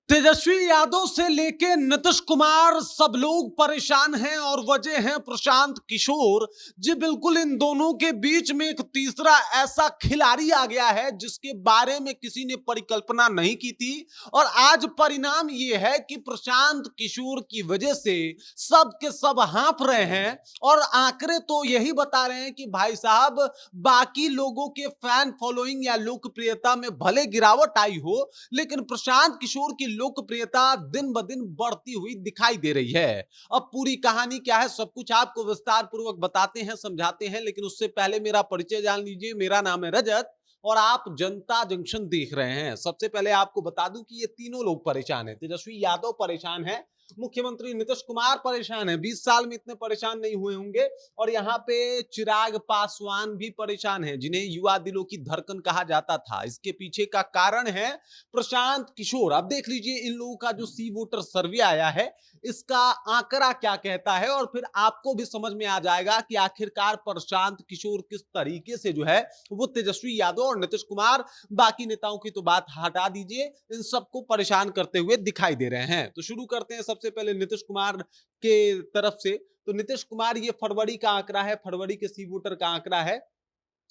तेजस्वी यादव से लेके नीतीश कुमार सब लोग परेशान हैं और वजह है प्रशांत किशोर जी। बिल्कुल इन दोनों के बीच में एक तीसरा ऐसा खिलाड़ी आ गया है जिसके बारे में किसी ने परिकल्पना नहीं की थी। और आज परिणाम ये है कि प्रशांत किशोर की वजह से सब के सब हाँफ रहे हैं। और आंकड़े तो यही बता रहे हैं कि भाई साहब, बाकी लोगों के फैन फॉलोइंग या लोकप्रियता में भले गिरावट आई हो, लेकिन प्रशांत किशोर की लोकप्रियता दिन ब दिन बढ़ती हुई दिखाई दे रही है। अब पूरी कहानी क्या है, सब कुछ आपको विस्तार पूर्वक बताते हैं, समझाते हैं, लेकिन उससे पहले मेरा परिचय जान लीजिए। मेरा नाम है रजत और आप जनता जंक्शन देख रहे हैं। सबसे पहले आपको बता दूं कि ये तीनों लोग परेशान हैं। तेजस्वी यादव परेशान है, मुख्यमंत्री नीतीश कुमार परेशान है, 20 साल में इतने परेशान नहीं हुए होंगे। और यहाँ पे चिराग पासवान भी परेशान है, जिन्हें युवा दिलों की धड़कन कहा जाता था। इसके पीछे का कारण है प्रशांत किशोर। अब देख लीजिए इन लोगों का जो सी वोटर सर्वे आया है, इसका आंकड़ा क्या कहता है, और फिर आपको भी समझ में आ जाएगा कि आखिरकार प्रशांत किशोर किस तरीके से जो है वो तेजस्वी यादव और नीतीश कुमार, बाकी नेताओं की तो बात हटा दीजिए, इन सबको परेशान करते हुए दिखाई दे रहे हैं। तो शुरू करते हैं सबसे पहले नीतीश कुमार के तरफ से। तो नीतीश कुमार, ये फरवरी का आंकड़ा है, फरवरी के सी वोटर का आंकड़ा है,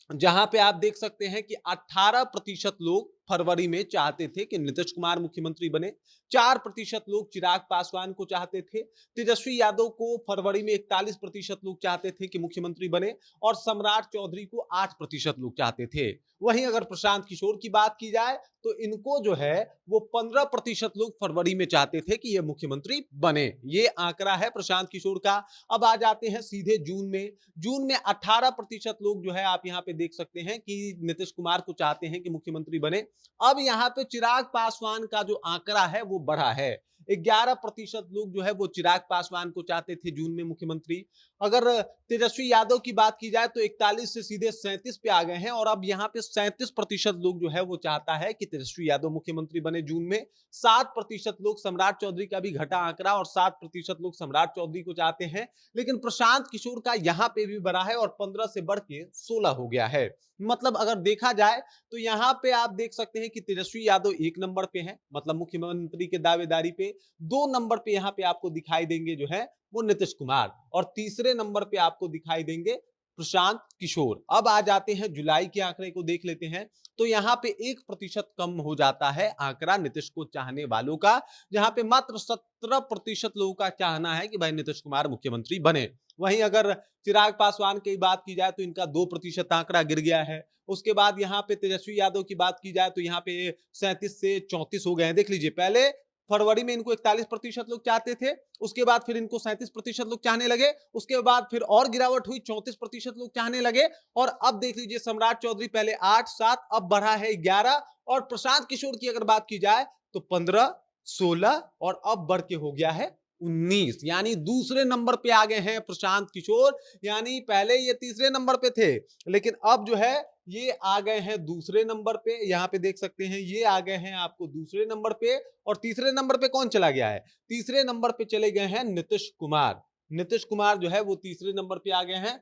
जहां पे आप देख सकते हैं कि 18% लोग फरवरी में चाहते थे कि नीतीश कुमार मुख्यमंत्री बने, 4% लोग चिराग पासवान को चाहते थे, तेजस्वी यादव को फरवरी में 41% लोग चाहते थे कि मुख्यमंत्री बने, और सम्राट चौधरी को 8% लोग चाहते थे। वहीं अगर प्रशांत किशोर की बात की जाए तो इनको जो है वो 15% लोग फरवरी में चाहते थे कि ये मुख्यमंत्री बने। ये आंकड़ा है प्रशांत किशोर का। अब आ जाते हैं सीधे जून में। जून में 18% लोग जो है आप यहाँ पे देख सकते हैं कि नीतीश कुमार को चाहते हैं कि मुख्यमंत्री बने। अब यहाँ पे चिराग पासवान का जो आंकड़ा है वो बढ़ा है, 11% लोग जो है वो चिराग पासवान को चाहते थे जून में मुख्यमंत्री। अगर तेजस्वी यादव की बात की जाए तो 41 से सीधे 37 पे आ गए हैं, और अब यहाँ पे 37% लोग जो है वो चाहता है कि तेजस्वी यादव मुख्यमंत्री बने जून में। 7% लोग, सम्राट चौधरी का भी घटा आंकड़ा, और 7% लोग सम्राट चौधरी को चाहते हैं। लेकिन प्रशांत किशोर का यहाँ पे भी बढ़ा है और 15 से बढ़ के 16 हो गया है। मतलब अगर देखा जाए तो यहाँ पे आप देख सकते हैं कि तेजस्वी यादव 1 नंबर पे है, मतलब मुख्यमंत्री के दावेदारी पे। 2 नंबर पे यहाँ पे आपको दिखाई देंगे जो है वो नीतीश कुमार, और तीसरे नंबर पे आपको दिखाई देंगे प्रशांत किशोर। अब आ जाते हैं जुलाई के आंकड़े को देख लेते हैं। तो यहाँ पे 1% कम हो जाता है आंकड़ा नीतीश को चाहने वालों का, जहां पे मात्र 17% लोगों का चाहना है कि भाई नीतीश कुमार मुख्यमंत्री बने। वहीं अगर चिराग पासवान की बात की जाए तो इनका 2% आंकड़ा गिर गया है। उसके बाद यहाँ पे तेजस्वी यादव की बात की जाए तो यहाँ पे 37 से 34 हो गए हैं। देख लीजिए, पहले फरवरी में इनको 41% लोग चाहते थे, उसके बाद फिर इनको 37% लोग चाहने लगे, उसके बाद फिर और गिरावट हुई, 34% लोग चाहने लगे, और अब देख लीजिए सम्राट चौधरी पहले 8, 7, अब बढ़ा है 11, और प्रशांत किशोर की अगर बात की जाए तो 15, 16, और अब बढ़ के हो गया है 19। यानी दूसरे नंबर पे आ गए हैं प्रशांत किशोर। यानी पहले ये तीसरे नंबर पे थे, लेकिन अब जो है ये आ गए हैं दूसरे नंबर पे। यहाँ पे देख सकते हैं ये आ गए हैं आपको दूसरे नंबर पे। और तीसरे नंबर पे कौन चला गया है? तीसरे नंबर पे चले गए हैं नीतीश कुमार। नीतीश कुमार जो है वो तीसरे नंबर पे आ गए हैं।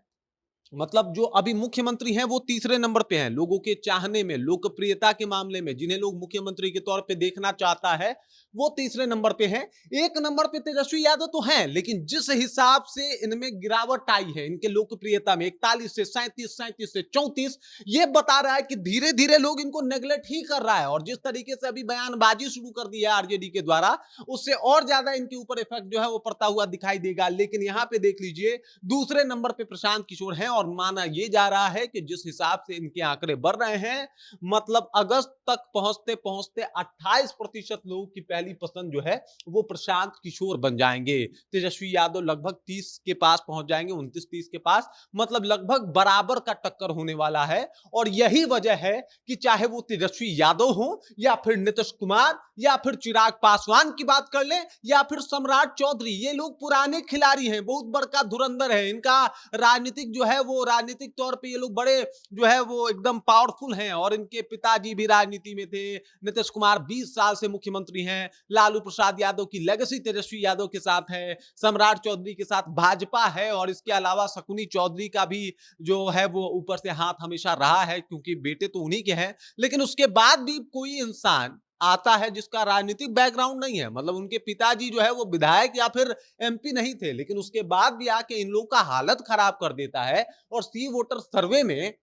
मतलब जो अभी मुख्यमंत्री हैं वो तीसरे नंबर पे हैं लोगों के चाहने में, लोकप्रियता के मामले में, जिन्हें लोग मुख्यमंत्री के तौर पे देखना चाहता है वो तीसरे नंबर पे हैं। 1 नंबर पे तेजस्वी यादव तो हैं, लेकिन जिस हिसाब से इनमें गिरावट आई है इनके लोकप्रियता में, 41 से 37, 37 से 34, ये बता रहा है कि धीरे धीरे लोग इनको नेगलेक्ट ही कर रहा है। और जिस तरीके से अभी बयानबाजी शुरू कर दी है आरजेडी के द्वारा, उससे और ज्यादा इनके ऊपर इफेक्ट जो है वो पड़ता हुआ दिखाई देगा। लेकिन यहाँ पे देख लीजिए दूसरे नंबर पे प्रशांत किशोर हैं, और माना ये जा रहा है कि जिस हिसाब से इनके आंकड़े बढ़ रहे हैं, मतलब अगस्त तक पहुंचते पहुंचते 28% लोगों की पहली पसंद जो है वो प्रशांत किशोर बन जाएंगे। तेजस्वी यादव लगभग 30 के पास पहुंच जाएंगे, 29-30 के पास, मतलब लगभग बराबर का टक्कर होने वाला है। और यही वजह है कि चाहे वो तेजस्वी यादव हो, या फिर नीतीश कुमार, या फिर चिराग पासवान की बात कर ले, या फिर सम्राट चौधरी, ये लोग पुराने खिलाड़ी हैं, बहुत बड़का धुरंधर है। इनका राजनीतिक जो है वो, राजनीतिक तौर पे ये लोग बड़े जो है वो एकदम पावरफुल हैं, और इनके पिताजी भी राजनीति में थे। नीतीश कुमार 20 साल से मुख्यमंत्री हैं। लालू प्रसाद यादव की लेगेसी तेजस्वी यादव के साथ है, सम्राट चौधरी के साथ भाजपा है, और इसके अलावा शकुनी चौधरी का भी जो है वो ऊपर से हाथ हमेशा रहा है, क्योंकि बेटे तो उन्हीं के हैं। लेकिन उसके बाद भी कोई इंसान आता है जिसका राजनीतिक बैकग्राउंड नहीं है, मतलब उनके पिताजी जो है वो विधायक या फिर एमपी नहीं थे, लेकिन उसके बाद भी आके इन लोगों का हालत खराब कर देता है। और सी वोटर सर्वे में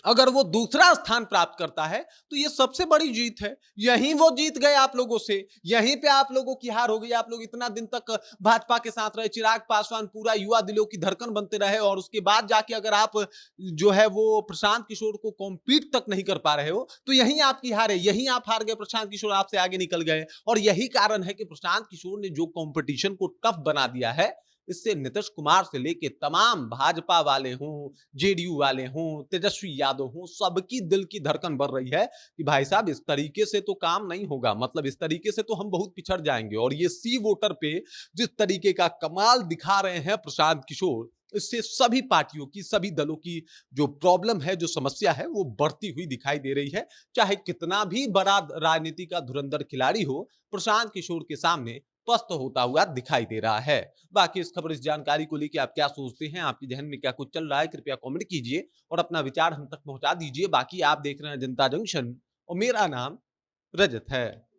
अगर वो दूसरा स्थान प्राप्त करता है तो ये सबसे बड़ी जीत है। यहीं वो जीत गए आप लोगों से, यहीं पे आप लोगों की हार हो गई। आप लोग इतना दिन तक भाजपा के साथ रहे, चिराग पासवान पूरा युवा दिलों की धड़कन बनते रहे, और उसके बाद जाके अगर आप जो है वो प्रशांत किशोर को कॉम्पीट तक नहीं कर पा रहे हो, तो यहीं आपकी हार है, यहीं आप हार गए। प्रशांत किशोर आपसे आगे निकल गए, और यही कारण है कि प्रशांत किशोर ने जो कंपटीशन को टफ बना दिया है, इससे नीतीश कुमार से लेके तमाम भाजपा वाले हों, जेडीयू वाले हों, तेजस्वी यादव हों, सबकी दिल की धड़कन बढ़ रही है कि भाई साहब इस तरीके से तो काम नहीं होगा, मतलब इस तरीके से तो हम बहुत पिछड़ जाएंगे। और ये सी वोटर पे जिस तरीके का कमाल दिखा रहे हैं प्रशांत किशोर, इससे सभी पार्टियों की, सभी दलों की जो प्रॉब्लम है, जो समस्या है, वो बढ़ती हुई दिखाई दे रही है। चाहे कितना भी बड़ा राजनीति का धुरंधर खिलाड़ी हो, प्रशांत किशोर के सामने पस्त होता हुआ दिखाई दे रहा है। बाकी इस खबर, इस जानकारी को लेकर आप क्या सोचते हैं, आपके जहन में क्या कुछ चल रहा है, कृपया कमेंट कीजिए और अपना विचार हम तक पहुंचा दीजिए। बाकी आप देख रहे हैं जनता जंक्शन और मेरा नाम रजत है।